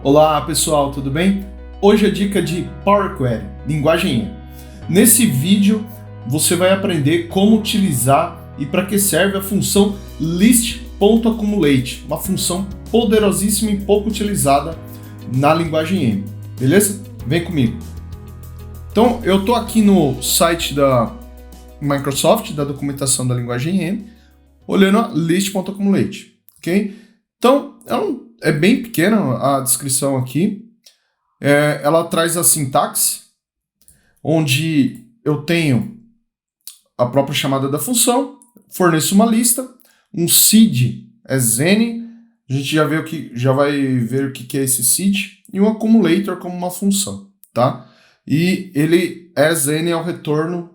Olá pessoal, tudo bem? Hoje a dica de Power Query, linguagem E. Nesse vídeo você vai aprender como utilizar e para que serve a função list.accumulate, uma função poderosíssima e pouco utilizada na linguagem E, beleza? Vem comigo. Então eu estou aqui no site da Microsoft, da documentação da linguagem E, olhando a list.accumulate, ok? Então é bem pequena a descrição aqui. Ela traz a sintaxe, onde eu tenho a própria chamada da função, forneço uma lista, um seed é Zene, a gente já vai ver o que é esse seed, e um accumulator como uma função, tá? E ele é Zene ao retorno,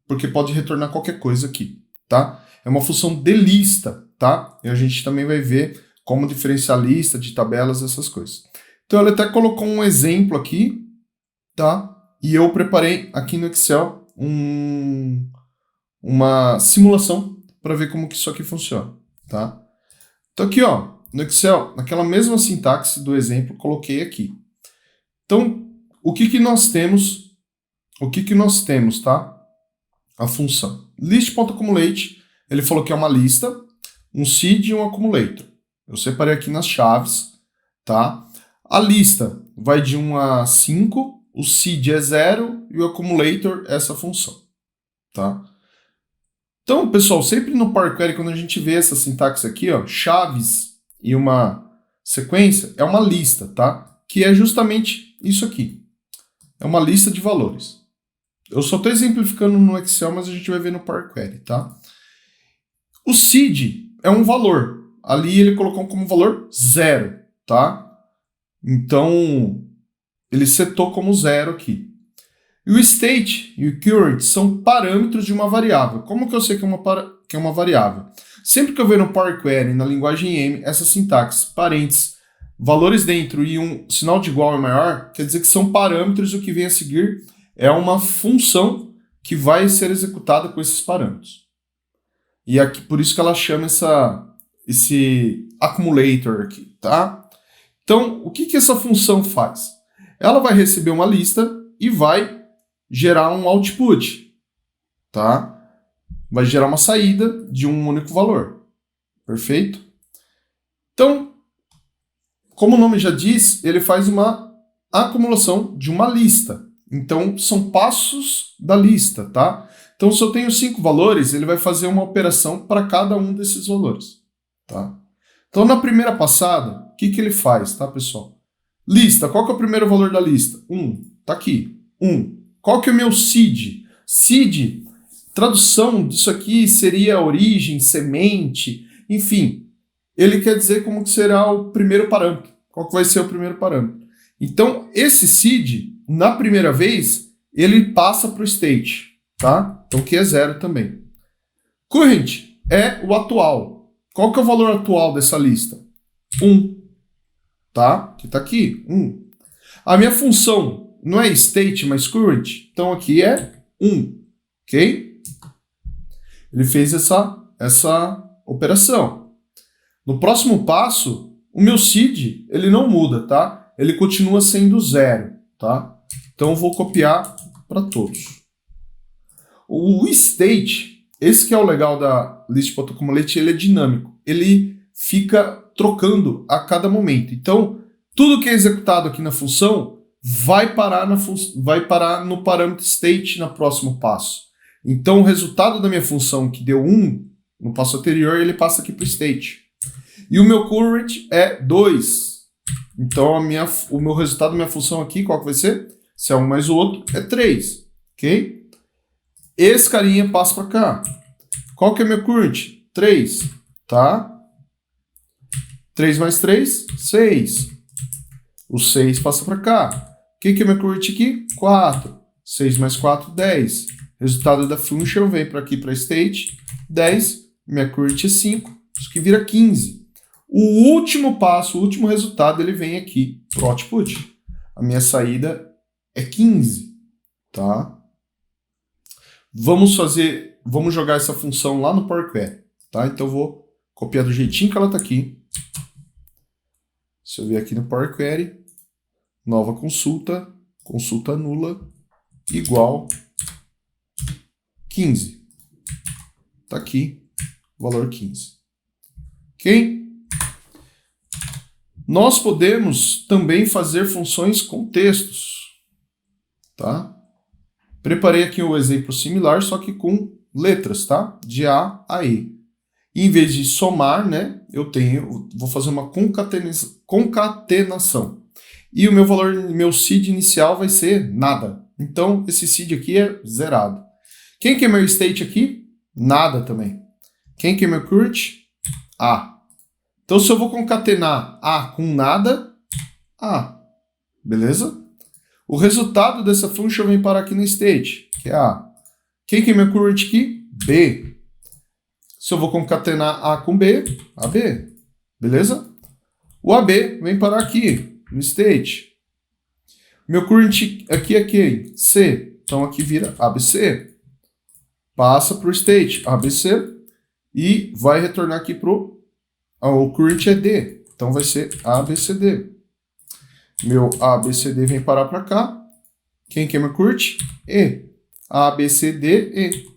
porque pode retornar qualquer coisa aqui, tá? É uma função de lista, tá? E a gente também vai ver como diferenciar lista de tabelas, essas coisas. Então ele até colocou um exemplo aqui, tá? E eu preparei aqui no Excel uma simulação para ver como que isso aqui funciona, tá? Então aqui, ó, no Excel, naquela mesma sintaxe do exemplo, coloquei aqui. Então, o que nós temos, tá? A função list.accumulate, ele falou que é uma lista, um seed e um accumulator. Eu separei aqui nas chaves, tá? A lista vai de 1 a 5, o seed é 0 e o accumulator é essa função, tá? Então, pessoal, sempre no Power Query, quando a gente vê essa sintaxe aqui, ó, chaves e uma sequência, é uma lista, tá? Que é justamente isso aqui. É uma lista de valores. Eu só estou exemplificando no Excel, mas a gente vai ver no Power Query, tá? O seed é um valor. Ali ele colocou como valor 0, tá? Então, ele setou como 0 aqui. E o state e o current são parâmetros de uma variável. Como que eu sei que é uma variável? Sempre que eu ver no Power Query, na linguagem M, essa sintaxe, parênteses, valores dentro e um sinal de igual é maior, quer dizer que são parâmetros e o que vem a seguir é uma função que vai ser executada com esses parâmetros. E aqui, por isso que ela chama esse accumulator aqui, tá? Então, o que essa função faz? Ela vai receber uma lista e vai gerar um output, tá? Vai gerar uma saída de um único valor, perfeito? Então, como o nome já diz, ele faz uma acumulação de uma lista. Então, são passos da lista, tá? Então, se eu tenho 5 valores, ele vai fazer uma operação para cada um desses valores, tá? Então, na primeira passada, o que ele faz, tá, pessoal? Lista, qual que é o primeiro valor da lista? 1, tá aqui, 1. Qual que é o meu seed? Seed, tradução disso aqui seria origem, semente, enfim. Ele quer dizer como que será o primeiro parâmetro. Qual que vai ser o primeiro parâmetro? Então, esse seed, na primeira vez, ele passa para o state, tá? Então, que é 0 também. Current é o atual. Qual que é o valor atual dessa lista? 1, tá? Que tá aqui, 1. A minha função não é state, mas current, então aqui é 1, ok? Ele fez essa operação. No próximo passo, o meu seed, ele não muda, tá? Ele continua sendo 0, tá? Então eu vou copiar para todos. O state, esse que é o legal da list.accumulate, ele é dinâmico. Ele fica trocando a cada momento. Então, tudo que é executado aqui na função vai parar no parâmetro state no próximo passo. Então, o resultado da minha função que deu 1 no passo anterior, ele passa aqui para o state. E o meu current é 2. Então, o meu resultado da minha função aqui, qual que vai ser? Se é um mais o outro, é 3. Ok? Esse carinha passa para cá. Qual que é meu current? 3. Tá? 3 mais 3, 6. O 6 passa para cá. O que é meu current aqui? 4. 6 mais 4, 10. Resultado da function vem para aqui para state. 10. Minha current é 5. Isso que vira 15. O último passo, o último resultado, ele vem aqui para o output. A minha saída é 15. Tá? Vamos jogar essa função lá no Power Query. Tá? Então eu vou copiar do jeitinho que ela está aqui. Se eu vier aqui no Power Query, nova consulta, consulta nula, igual 15. Tá aqui, valor 15. Ok? Nós podemos também fazer funções com textos, tá? Preparei aqui um exemplo similar, só que com letras, tá? De A a E. E em vez de somar, né, vou fazer uma concatenação. E o meu valor, meu seed inicial vai ser nada. Então, esse seed aqui é zerado. Quem que é meu state aqui? Nada também. Quem que é meu current? A. Então, se eu vou concatenar A com nada, A. Beleza? O resultado dessa função vem parar aqui no state, que é A. Quem que é meu current aqui? B. Se eu vou concatenar A com B, AB. Beleza? O AB vem parar aqui, no state. Meu current aqui é quem? C. Então aqui vira ABC. Passa para o state, ABC. E vai retornar aqui para o current é D. Então vai ser ABCD. Meu ABCD vem parar para cá. Quem que é meu current? E. ABCDE.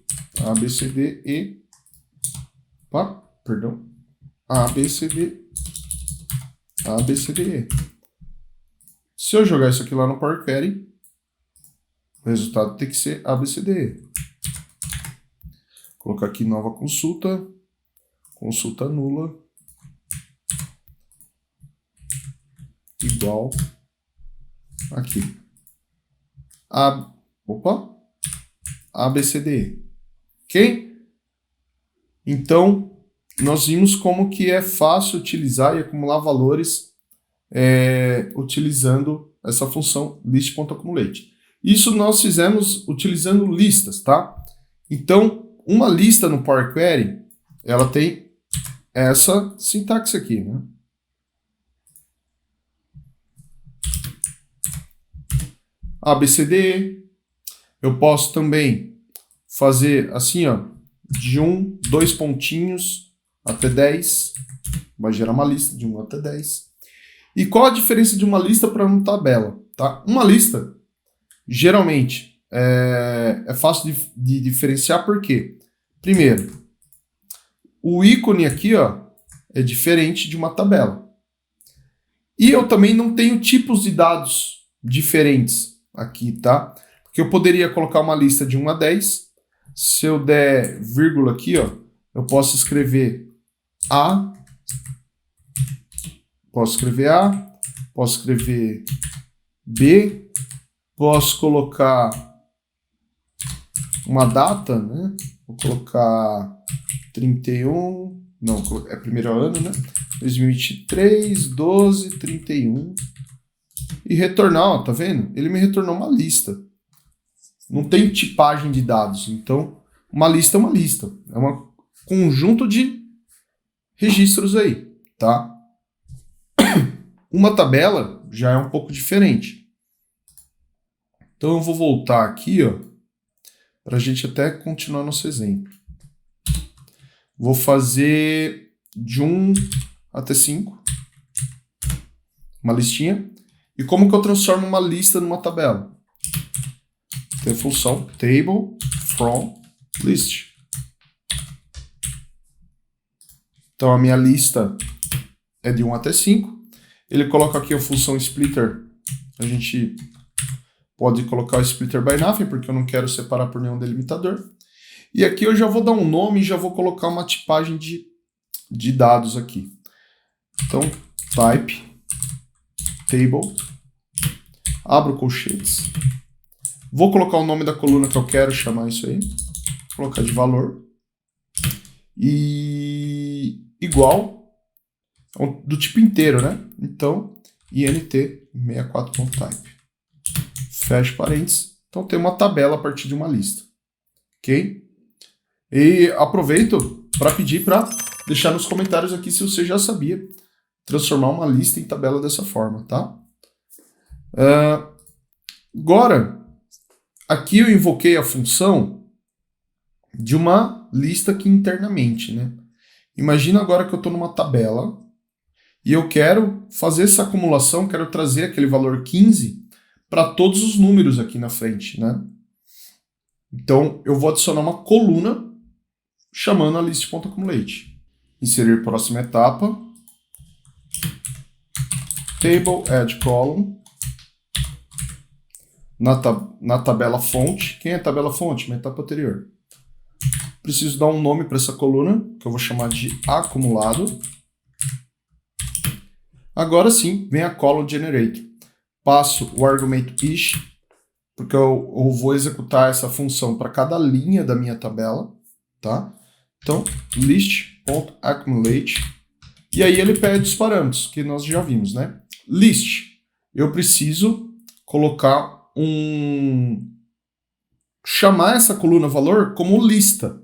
ABCDE. Opa, perdão. ABCD. ABCDE. Se eu jogar isso aqui lá no Power Query, o resultado tem que ser ABCDE. Vou colocar aqui nova consulta. Consulta nula. Igual aqui. ABCDE. Ok? Então, nós vimos como que é fácil utilizar e acumular valores utilizando essa função list.accumulate. Isso nós fizemos utilizando listas, tá? Então, uma lista no Power Query, ela tem essa sintaxe aqui, né? ABCDE. Eu posso também fazer assim, ó, de 1, 2 pontinhos até 10. Vai gerar uma lista de 1 até 10. E qual a diferença de uma lista para uma tabela? Tá? Uma lista, geralmente, é fácil de diferenciar, por quê? Primeiro, o ícone aqui, ó, é diferente de uma tabela. E eu também não tenho tipos de dados diferentes aqui, tá? Porque eu poderia colocar uma lista de 1 a 10. Se eu der vírgula aqui, ó, eu posso escrever A. Posso escrever A. Posso escrever B. Posso colocar uma data, né? Vou colocar 31. Não, é primeiro ano, né? 2023, 12, 31. E retornar, ó, tá vendo? Ele me retornou uma lista. Não tem tipagem de dados. Então, uma lista é uma lista. É um conjunto de registros aí, tá? Uma tabela já é um pouco diferente. Então, eu vou voltar aqui, ó, para a gente até continuar nosso exemplo. Vou fazer de 1 até 5. Uma listinha. E como que eu transformo uma lista numa tabela? Tem a função table from list. Então a minha lista é de 1 até 5. Ele coloca aqui a função splitter. A gente pode colocar o splitter by nothing, porque eu não quero separar por nenhum delimitador. E aqui eu já vou dar um nome e já vou colocar uma tipagem de dados aqui. Então, type, table, abro colchetes. Vou colocar o nome da coluna que eu quero chamar isso aí. Vou colocar de valor. E igual do tipo inteiro, né? Então, int64.type. Fecha parênteses. Então, tem uma tabela a partir de uma lista. Ok? E aproveito para pedir para deixar nos comentários aqui se você já sabia transformar uma lista em tabela dessa forma, tá? Agora, aqui eu invoquei a função de uma lista aqui internamente, né? Imagina agora que eu estou numa tabela E eu quero fazer essa acumulação, quero trazer aquele valor 15 para todos os números aqui na frente, né? Então, eu vou adicionar uma coluna chamando a list.accumulate. Inserir próxima etapa. Table add column. Na tabela fonte. Quem é a tabela fonte? Minha etapa anterior. Preciso dar um nome para essa coluna, que eu vou chamar de acumulado. Agora sim, vem a column generator. Passo o argumento ish, porque eu vou executar essa função para cada linha da minha tabela, tá? Então, list.accumulate. E aí ele pede os parâmetros, que nós já vimos, né? List. Eu preciso colocar chamar essa coluna valor como lista.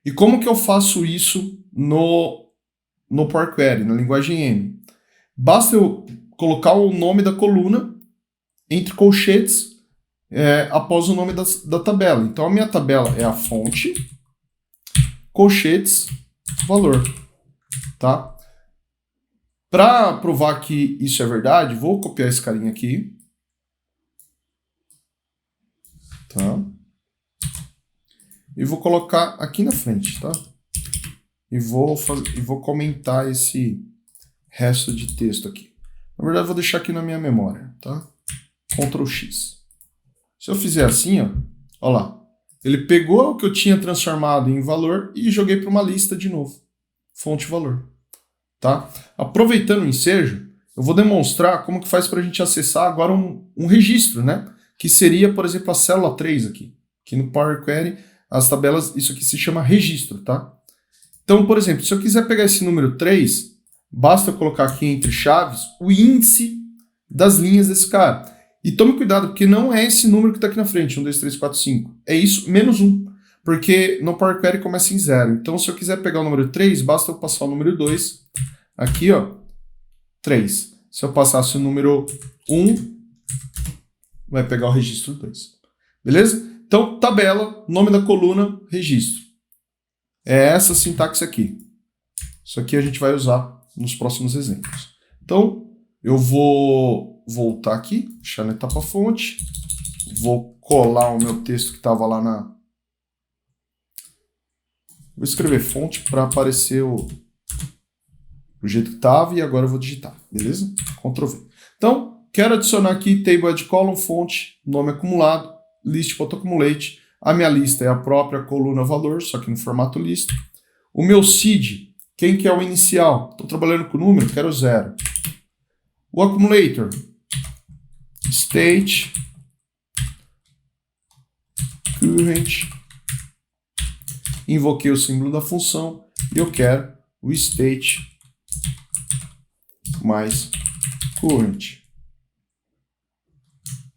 E como que eu faço isso no Power Query, na linguagem M? Basta eu colocar o nome da coluna entre colchetes após o nome da tabela. Então a minha tabela é a fonte, colchetes, valor. Tá? Para provar que isso é verdade, vou copiar esse carinha aqui. Tá? E vou colocar aqui na frente, tá? E vou comentar esse resto de texto aqui. Na verdade, eu vou deixar aqui na minha memória, tá? Ctrl X. Se eu fizer assim, ó lá. Ele pegou o que eu tinha transformado em valor e joguei para uma lista de novo. Fonte valor. Tá? Aproveitando o ensejo, eu vou demonstrar como que faz para a gente acessar agora um registro, né? Que seria, por exemplo, a célula 3 aqui. Aqui no Power Query, as tabelas, isso aqui se chama registro, tá? Então, por exemplo, se eu quiser pegar esse número 3, basta eu colocar aqui entre chaves o índice das linhas desse cara. E tome cuidado, porque não é esse número que está aqui na frente, 1, 2, 3, 4, 5. É isso, menos 1. Porque no Power Query começa em 0. Então, se eu quiser pegar o número 3, basta eu passar o número 2. Aqui, ó, 3. Se eu passasse o número 1, vai pegar o registro 2. Beleza? Então, tabela, nome da coluna, registro. É essa sintaxe aqui. Isso aqui a gente vai usar nos próximos exemplos. Então, eu vou voltar aqui, deixar na etapa fonte. Vou colar o meu texto que estava lá na... Vou escrever fonte para aparecer o jeito que estava e agora eu vou digitar, beleza? Ctrl V. Então, quero adicionar aqui table add column, fonte, nome acumulado, list.accumulate. A minha lista é a própria coluna valor, só que no formato lista. O meu seed, quem que é o inicial? Estou trabalhando com número, quero 0. O accumulator, state, current, invoquei o símbolo da função e eu quero o state mais current.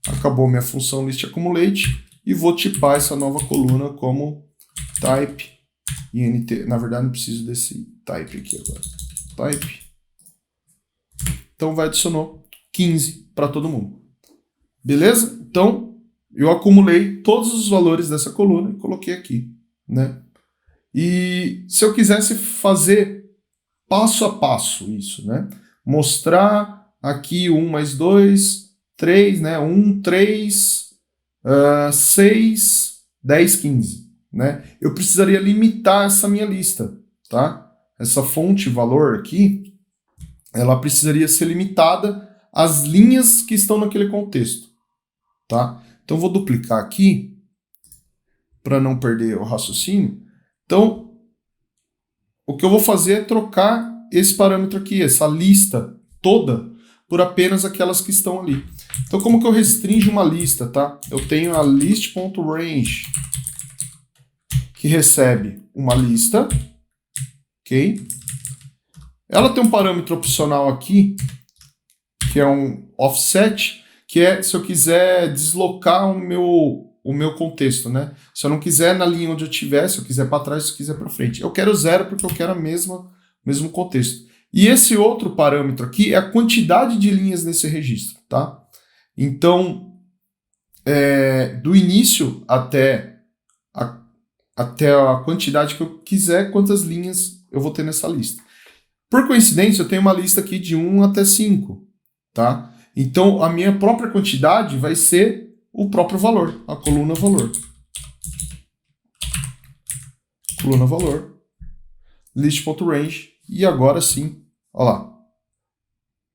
Acabou minha função list.accumulate e vou tipar essa nova coluna como type int. Na verdade, não preciso desse type aqui agora. Type. Então, adicionou 15 para todo mundo. Beleza? Então, eu acumulei todos os valores dessa coluna e coloquei aqui, né? E se eu quisesse fazer passo a passo isso, né? Mostrar aqui 1 mais 2, 3, né? 1, 3, 6, 10, 15, né? Eu precisaria limitar essa minha lista, tá? Essa fonte valor aqui, ela precisaria ser limitada às linhas que estão naquele contexto, tá? Então, vou duplicar aqui para não perder o raciocínio. Então, o que eu vou fazer é trocar esse parâmetro aqui, essa lista toda, por apenas aquelas que estão ali. Então, como que eu restringo uma lista, tá? Eu tenho a list.range, que recebe uma lista, ok? Ela tem um parâmetro opcional aqui, que é um offset, que é se eu quiser deslocar o meu contexto, né? Se eu não quiser na linha onde eu estiver, se eu quiser para trás, se eu quiser para frente. Eu quero 0 porque eu quero o mesmo contexto. E esse outro parâmetro aqui é a quantidade de linhas nesse registro, tá? Então, do início até a quantidade que eu quiser, quantas linhas eu vou ter nessa lista. Por coincidência, eu tenho uma lista aqui de 1 até 5, tá? Então, a minha própria quantidade vai ser o próprio valor, a coluna valor. Coluna valor, list.range, e agora sim, olha lá.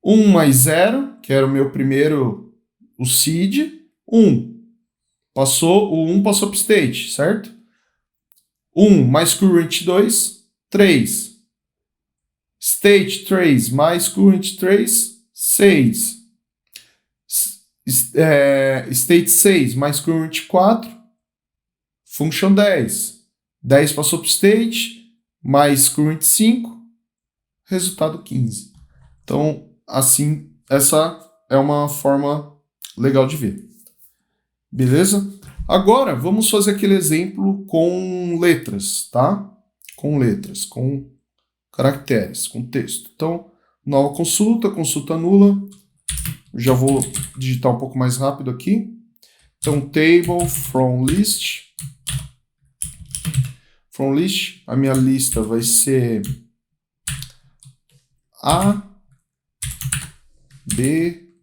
1 mais 0, que era o meu primeiro, o seed, 1. O 1 passou para o state, certo? 1 mais current 2, 3. State 3 mais current 3, 6. State 6 mais current 4, function 10. 10 passou para o state, mais current 5, resultado 15. Então, assim, essa é uma forma legal de ver. Beleza? Agora, vamos fazer aquele exemplo com letras, tá? Com letras, com caracteres, com texto. Então, nova consulta, consulta nula. Já vou digitar um pouco mais rápido aqui. Então, table from list. From list, a minha lista vai ser A, B,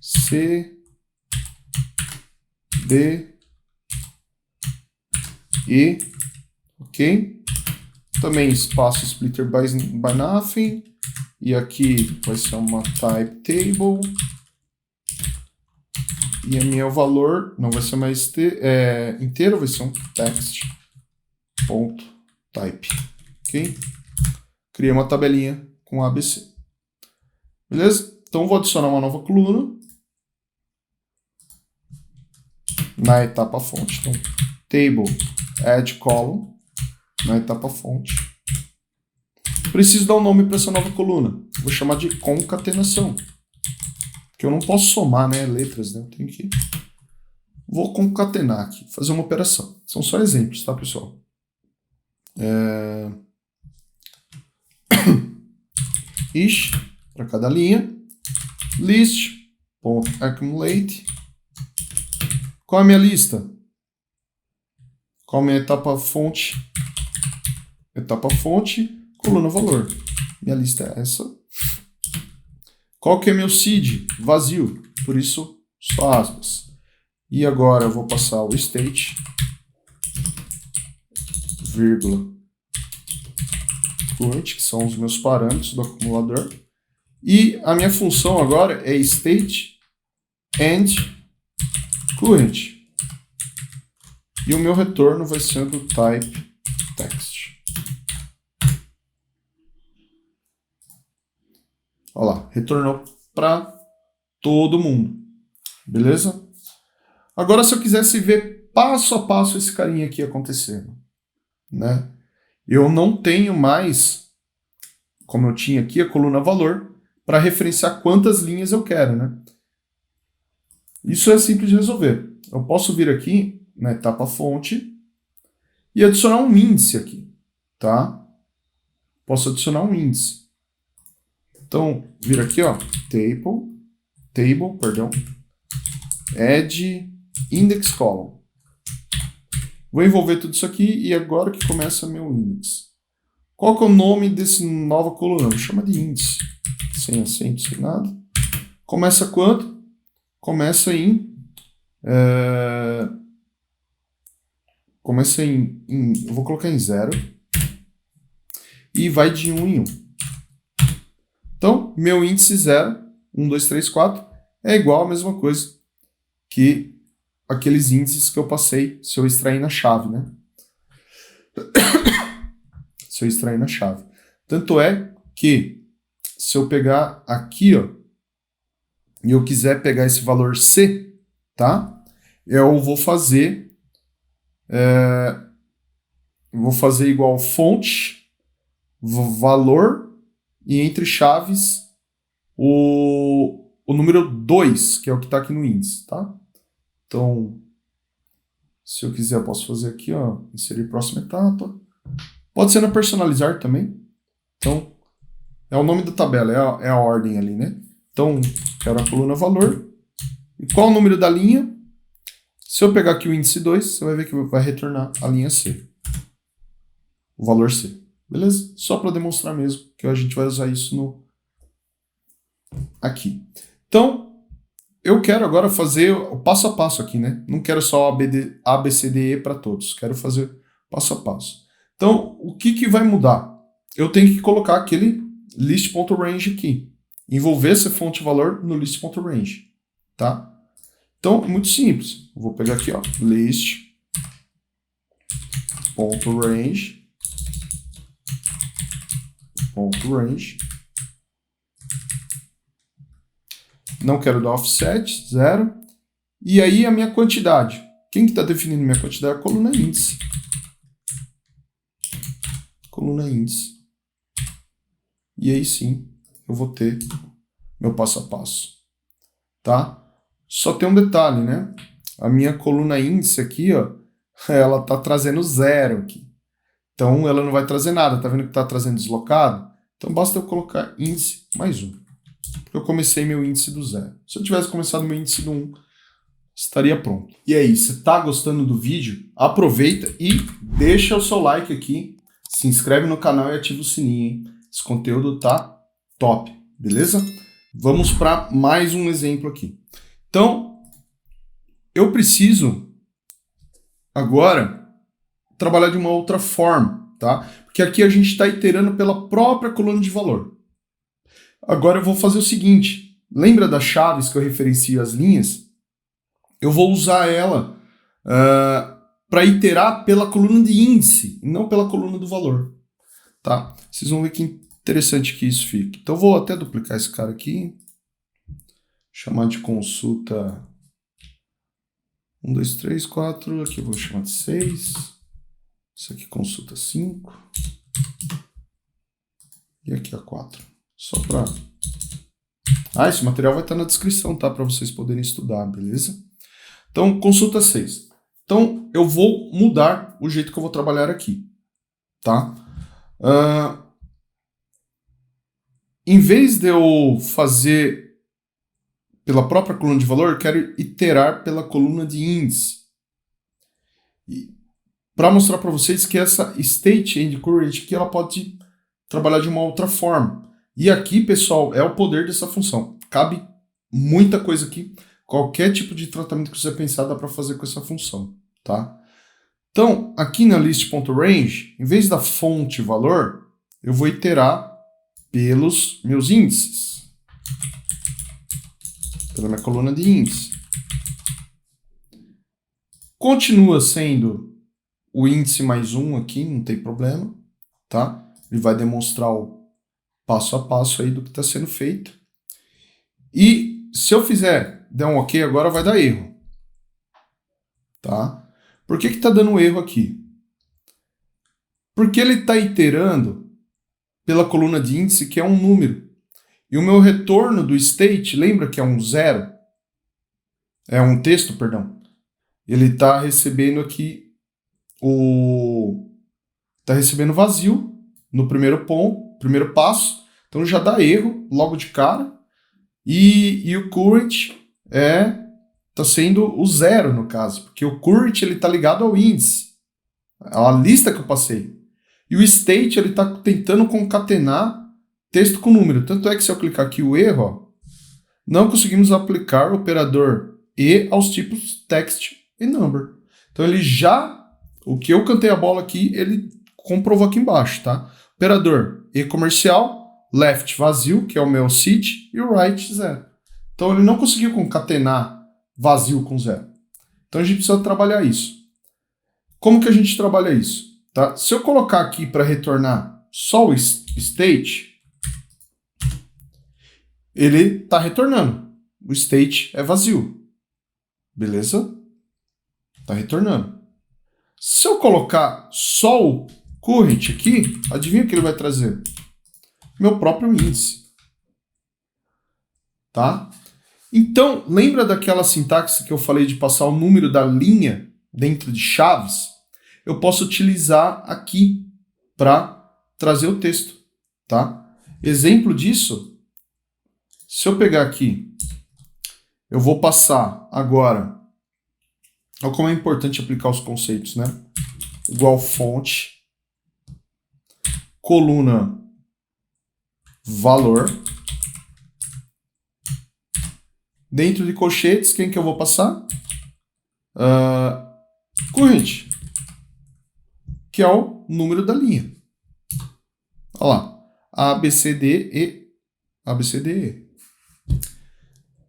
C, D, E, ok? Também espaço splitter by nothing. E aqui vai ser uma type table. E a minha valor não vai ser mais inteiro, vai ser um text ponto type, ok? Criei uma tabelinha com ABC. Beleza? Então vou adicionar uma nova coluna na etapa fonte. Então, table add column na etapa fonte. Preciso dar um nome para essa nova coluna. Vou chamar de concatenação. Porque eu não posso somar, né, letras, né? Eu tenho que... Vou concatenar aqui, fazer uma operação. São só exemplos, tá, pessoal? Ish, para cada linha. List.accumulate. Qual é a minha lista? Qual é a minha etapa fonte? Etapa fonte, coluna valor. Minha lista é essa. Qual que é meu seed? Vazio. Por isso, só aspas. E agora eu vou passar o state, vírgula, current, que são os meus parâmetros do acumulador. E a minha função agora é state and current. E o meu retorno vai sendo type text. Olha lá, retornou para todo mundo. Beleza? Agora, se eu quisesse ver passo a passo esse carinha aqui acontecendo, né? Eu não tenho mais, como eu tinha aqui, a coluna valor para referenciar quantas linhas eu quero, né? Isso é simples de resolver. Eu posso vir aqui na etapa fonte e adicionar um índice aqui, tá? Posso adicionar um índice. Então, vir aqui, ó, table, add index column. Vou envolver tudo isso aqui e agora que começa meu index. Qual que é o nome desse nova coluna? Vou chamar de índice. Sem acento, sem nada. Começa quanto? Começa em... eu vou colocar em 0. E vai de 1 em 1. Então, meu índice 0, 1, 2, 3, 4, é igual a mesma coisa que aqueles índices que eu passei se eu extrair na chave, né? Se eu extrair na chave. Tanto é que, se eu pegar aqui, ó, e eu quiser pegar esse valor C, tá? Eu vou fazer... vou fazer igual fonte, valor, e entre chaves, o número 2, que é o que está aqui no índice, tá? Então, se eu quiser, eu posso fazer aqui, ó, inserir próxima etapa. Pode ser na personalizar também. Então, é o nome da tabela, é a ordem ali, né? Então, quero a coluna valor. E qual o número da linha? Se eu pegar aqui o índice 2, você vai ver que vai retornar a linha C. O valor C. beleza? Só para demonstrar mesmo que a gente vai usar isso aqui. Então, eu quero agora fazer o passo a passo aqui, né? Não quero só A, B, C, D, E para todos. Quero fazer passo a passo. Então, o que vai mudar? Eu tenho que colocar aquele list.range aqui. Envolver esse fonte valor no list.range, tá? Então, é muito simples. Eu vou pegar aqui, ó, list.range. Não quero dar offset, 0. E aí a minha quantidade. Quem que está definindo minha quantidade? A coluna índice. Coluna índice. E aí sim, eu vou ter meu passo a passo. Tá? Só tem um detalhe, né? A minha coluna índice aqui, ó, ela tá trazendo 0 aqui. Então ela não vai trazer nada. Tá vendo que tá trazendo deslocado? Então basta eu colocar índice mais 1. Eu comecei meu índice do 0. Se eu tivesse começado meu índice do 1, estaria pronto. E aí, se está gostando do vídeo, aproveita e deixa o seu like aqui, se inscreve no canal e ativa o sininho, hein? Esse conteúdo tá top, beleza? Vamos para mais um exemplo aqui. Então, eu preciso agora trabalhar de uma outra forma, tá? Porque aqui a gente está iterando pela própria coluna de valor. Agora eu vou fazer o seguinte, lembra das chaves que eu referencio as linhas? Eu vou usar ela para iterar pela coluna de índice, e não pela coluna do valor. Tá? Vocês vão ver que interessante que isso fica. Então eu vou até duplicar esse cara aqui, chamar de consulta 1, 2, 3, 4, aqui eu vou chamar de 6, isso aqui consulta 5, e aqui a 4. Só para... esse material vai estar na descrição, tá? Para vocês poderem estudar, beleza? Então, consulta 6. Então, eu vou mudar o jeito que eu vou trabalhar aqui, tá? Em vez de eu fazer pela própria coluna de valor, eu quero iterar pela coluna de índice. Para mostrar para vocês que essa state and current aqui, ela pode trabalhar de uma outra forma. E aqui, pessoal, é o poder dessa função. Cabe muita coisa aqui. Qualquer tipo de tratamento que você pensar dá para fazer com essa função, tá? Então, aqui na list.range, em vez da fonte valor, eu vou iterar pelos meus índices. Pela minha coluna de índice. Continua sendo o índice mais 1 aqui, não tem problema, tá? Ele vai demonstrar o passo a passo aí do que está sendo feito. E se eu der um OK, agora vai dar erro. Tá? Por que está dando erro aqui? Porque ele está iterando pela coluna de índice, que é um número. E o meu retorno do state, lembra que é um 0? É um texto, perdão. Ele está recebendo aqui está recebendo vazio no primeiro passo. Então já dá erro logo de cara. E o current está sendo o 0 no caso, porque o current ele está ligado ao índice, a lista que eu passei. E o state ele está tentando concatenar texto com número. Tanto é que se eu clicar aqui o erro, ó, não conseguimos aplicar o operador e aos tipos text e number. Então ele o que eu cantei a bola aqui, ele comprovou aqui embaixo, tá? Operador e comercial, left vazio, que é o meu seed, e o right 0. Então ele não conseguiu concatenar vazio com 0. Então a gente precisa trabalhar isso. Como que a gente trabalha isso? Tá? Se eu colocar aqui para retornar só o state, ele está retornando. O state é vazio. Beleza? Está retornando. Se eu colocar só o current aqui, adivinha o que ele vai trazer? Meu próprio índice. Tá? Então, lembra daquela sintaxe que eu falei de passar o número da linha dentro de chaves? Eu posso utilizar aqui para trazer o texto. Tá? Exemplo disso, se eu pegar aqui, eu vou passar agora, olha como é importante aplicar os conceitos, né? Igual fonte, coluna valor. Dentro de colchetes, quem que eu vou passar? Current, que é o número da linha. Olha lá, ABCDE.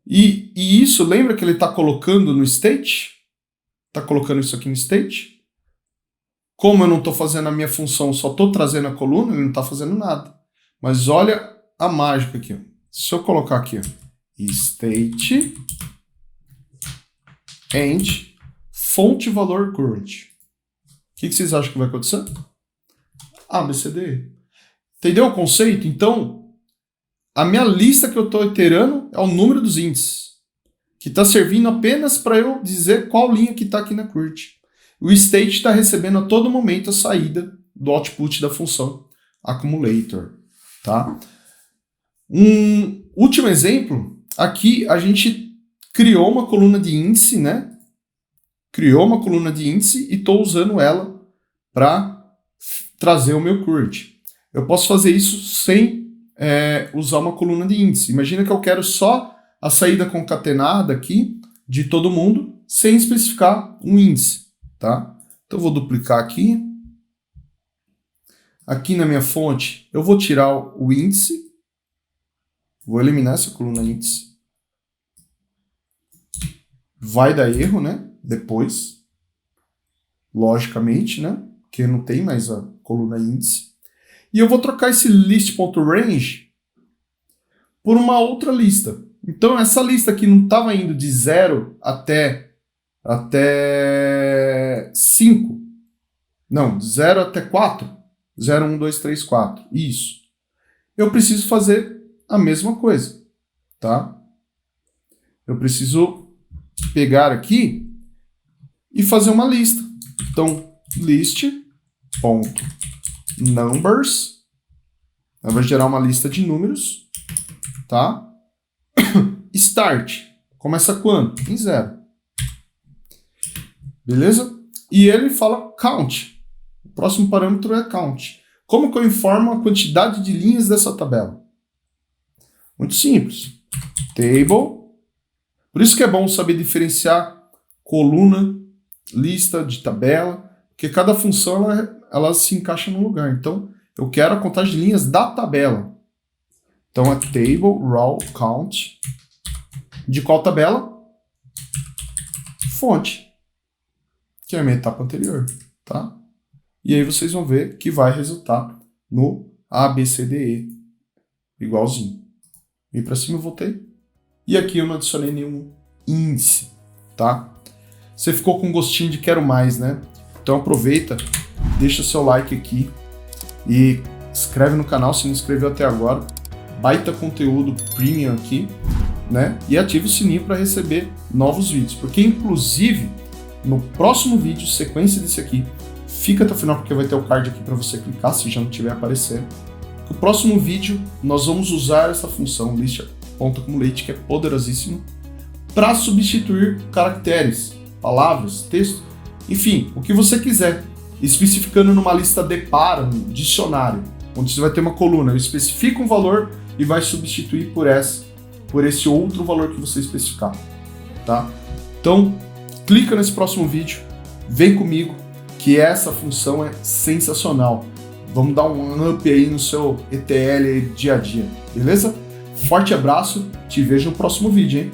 E isso, lembra que ele está colocando no state? Está colocando isso aqui no state? Como eu não estou fazendo a minha função, só estou trazendo a coluna, ele não está fazendo nada. Mas olha a mágica aqui. Ó. Se eu colocar aqui, ó, state and fonte valor current. O que vocês acham que vai acontecer? ABCD. Entendeu o conceito? Então, a minha lista que eu estou iterando é o número dos índices, que está servindo apenas para eu dizer qual linha que está aqui na current. O state está recebendo a todo momento a saída do output da função accumulator. Tá? Um último exemplo, aqui a gente criou uma coluna de índice, né? Criou uma coluna de índice e estou usando ela para trazer o meu current. Eu posso fazer isso sem usar uma coluna de índice. Imagina que eu quero só a saída concatenada aqui de todo mundo, sem especificar um índice. Tá? Então eu vou duplicar aqui. Aqui na minha fonte, eu vou tirar o índice. Vou eliminar essa coluna índice. Vai dar erro, né? Depois. Logicamente, né? Porque não tem mais a coluna índice. E eu vou trocar esse list.range por uma outra lista. Então, essa lista aqui não estava indo de 0 até 5. Não, de 0 até 4. 0, 1, 2, 3, 4. Isso. Eu preciso fazer a mesma coisa, tá? Eu preciso pegar aqui e fazer uma lista. Então, list.numbers vai gerar uma lista de números, tá? Start. Começa quando? Em 0. Beleza? E ele fala count. O próximo parâmetro é count. Como que eu informo a quantidade de linhas dessa tabela? Muito simples. Table. Por isso que é bom saber diferenciar coluna, lista de tabela, porque cada função ela se encaixa num lugar. Então, eu quero a contagem de linhas da tabela. Então, é table raw count. De qual tabela? Fonte, que é a minha etapa anterior, tá? E aí vocês vão ver que vai resultar no ABCDE, igualzinho. Vim para cima e voltei. E aqui eu não adicionei nenhum índice, tá? Você ficou com gostinho de quero mais, né? Então aproveita, deixa seu like aqui e inscreve no canal se não inscreveu até agora. Baita conteúdo premium aqui, né? E ativa o sininho para receber novos vídeos, porque inclusive no próximo vídeo, sequência desse aqui, fica até o final porque vai ter o card aqui para você clicar se já não estiver aparecendo. No próximo vídeo nós vamos usar essa função list.accumulate, que é poderosíssima, para substituir caracteres, palavras, texto, enfim, o que você quiser, especificando numa lista de par, um dicionário, onde você vai ter uma coluna, especifica um valor e vai substituir por esse outro valor que você especificar, tá? Então, clica nesse próximo vídeo, vem comigo, que essa função é sensacional. Vamos dar um up aí no seu ETL dia a dia, beleza? Forte abraço, te vejo no próximo vídeo, hein?